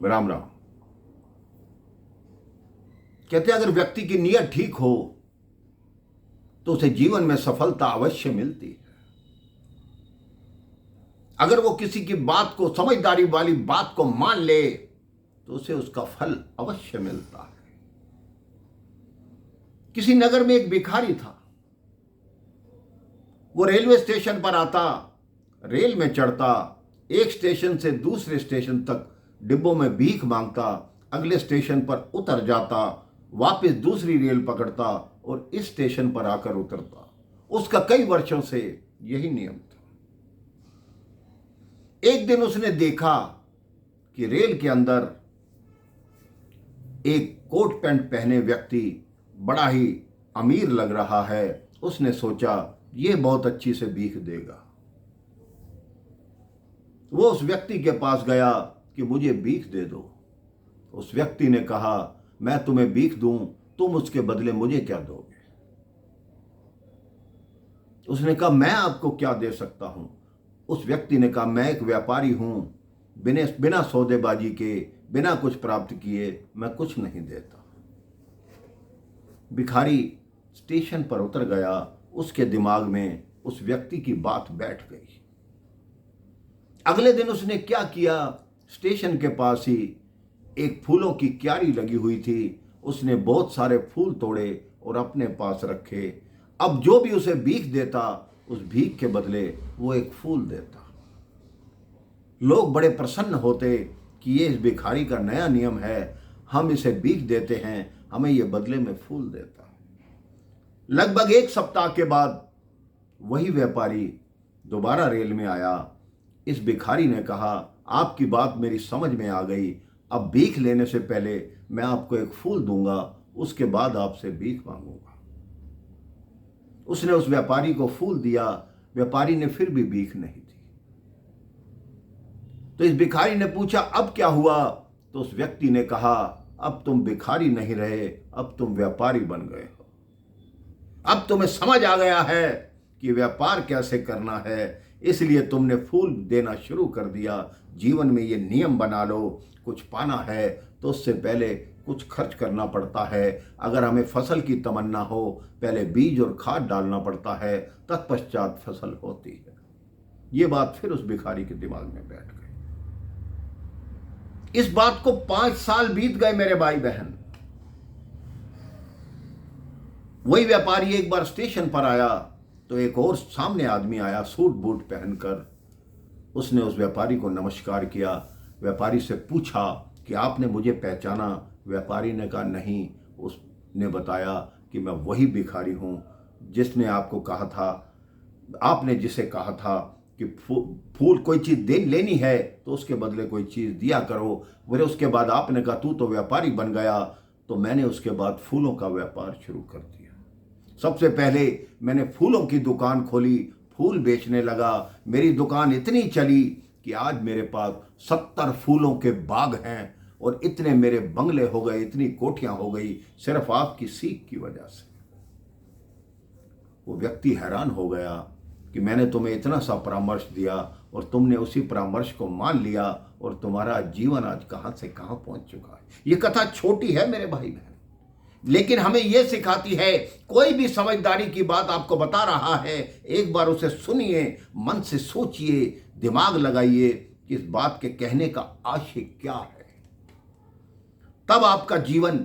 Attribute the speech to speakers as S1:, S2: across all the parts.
S1: राम राम। कहते हैं अगर व्यक्ति की नीयत ठीक हो तो उसे जीवन में सफलता अवश्य मिलती है। अगर वो किसी की बात को, समझदारी वाली बात को मान ले तो उसे उसका फल अवश्य मिलता है। किसी नगर में एक भिखारी था। वो रेलवे स्टेशन पर आता, रेल में चढ़ता, एक स्टेशन से दूसरे स्टेशन तक डिब्बों में भीख मांगता, अगले स्टेशन पर उतर जाता, वापस दूसरी रेल पकड़ता और इस स्टेशन पर आकर उतरता। उसका कई वर्षों से यही नियम था। एक दिन उसने देखा कि रेल के अंदर एक कोट पैंट पहने व्यक्ति बड़ा ही अमीर लग रहा है। उसने सोचा यह बहुत अच्छी से भीख देगा। वो उस व्यक्ति के पास गया कि मुझे भीख दे दो। उस व्यक्ति ने कहा मैं तुम्हें भीख दूं, तुम उसके बदले मुझे क्या दोगे? उसने कहा मैं आपको क्या दे सकता हूं? उस व्यक्ति ने कहा मैं एक व्यापारी हूं, बिना सौदेबाजी के, बिना कुछ प्राप्त किए मैं कुछ नहीं देता। भिखारी स्टेशन पर उतर गया। उसके दिमाग में उस व्यक्ति की बात बैठ गई। अगले दिन उसने क्या किया, स्टेशन के पास ही एक फूलों की क्यारी लगी हुई थी। उसने बहुत सारे फूल तोड़े और अपने पास रखे। अब जो भी उसे भीख देता, उस भीख के बदले वो एक फूल देता। लोग बड़े प्रसन्न होते कि ये इस भिखारी का नया नियम है, हम इसे भीख देते हैं, हमें ये बदले में फूल देता। लगभग एक सप्ताह के बाद वही व्यापारी दोबारा रेल में आया। इस भिखारी ने कहा आपकी बात मेरी समझ में आ गई, अब भीख लेने से पहले मैं आपको एक फूल दूंगा, उसके बाद आपसे भीख मांगूंगा। उसने उस व्यापारी को फूल दिया। व्यापारी ने फिर भी भीख नहीं दी। तो इस भिखारी ने पूछा अब क्या हुआ? तो उस व्यक्ति ने कहा अब तुम भिखारी नहीं रहे, अब तुम व्यापारी बन गए हो। अब तुम्हें समझ आ गया है कि व्यापार कैसे करना है, इसलिए तुमने फूल देना शुरू कर दिया। जीवन में ये नियम बना लो, कुछ पाना है तो उससे पहले कुछ खर्च करना पड़ता है। अगर हमें फसल की तमन्ना हो, पहले बीज और खाद डालना पड़ता है, तत्पश्चात फसल होती है। ये बात फिर उस भिखारी के दिमाग में बैठ गई। इस बात को 5 साल बीत गए मेरे भाई बहन। वही व्यापारी एक बार स्टेशन पर आया तो एक और सामने आदमी आया सूट बूट पहनकर। उसने उस व्यापारी को नमस्कार किया। व्यापारी से पूछा कि आपने मुझे पहचाना? व्यापारी ने कहा नहीं। उसने बताया कि मैं वही भिखारी हूं जिसने आपको कहा था, आपने जिसे कहा था कि फूल कोई चीज लेनी है तो उसके बदले कोई चीज दिया करो। फिर उसके बाद आपने कहा तू तो व्यापारी बन गया, तो मैंने उसके बाद फूलों का व्यापार शुरू कर दिया। सबसे पहले मैंने फूलों की दुकान खोली, फूल बेचने लगा। मेरी दुकान इतनी चली कि आज मेरे पास 70 फूलों के बाग हैं और इतने मेरे बंगले हो गए, इतनी कोठियां हो गई, सिर्फ आपकी सीख की वजह से। वो व्यक्ति हैरान हो गया कि मैंने तुम्हें इतना सा परामर्श दिया और तुमने उसी परामर्श को मान लिया और तुम्हारा जीवन आज कहां से कहां पहुंच चुका है। ये कथा छोटी है मेरे भाई बहन, लेकिन हमें यह सिखाती है कोई भी समझदारी की बात आपको बता रहा है, एक बार उसे सुनिए, मन से सोचिए, दिमाग लगाइए कि इस बात के कहने का आशय क्या है। तब आपका जीवन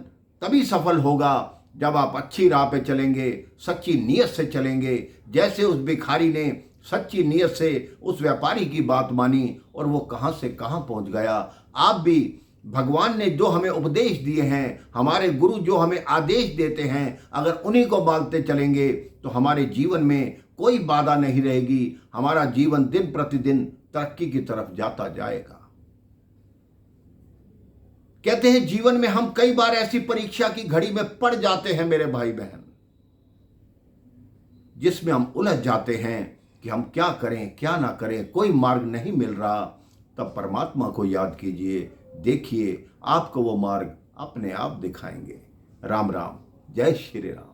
S1: तभी सफल होगा जब आप अच्छी राह पे चलेंगे, सच्ची नीयत से चलेंगे। जैसे उस भिखारी ने सच्ची नीयत से उस व्यापारी की बात मानी और वो कहां से कहां पहुंच गया। आप भी भगवान ने जो हमें उपदेश दिए हैं, हमारे गुरु जो हमें आदेश देते हैं, अगर उन्हीं को मानते चलेंगे तो हमारे जीवन में कोई बाधा नहीं रहेगी। हमारा जीवन दिन प्रतिदिन तरक्की की तरफ जाता जाएगा। कहते हैं जीवन में हम कई बार ऐसी परीक्षा की घड़ी में पड़ जाते हैं मेरे भाई बहन, जिसमें हम उलझ जाते हैं कि हम क्या करें क्या ना करें, कोई मार्ग नहीं मिल रहा। तब परमात्मा को याद कीजिए, देखिए आपको वो मार्ग अपने आप दिखाएंगे। राम राम, जय श्री राम।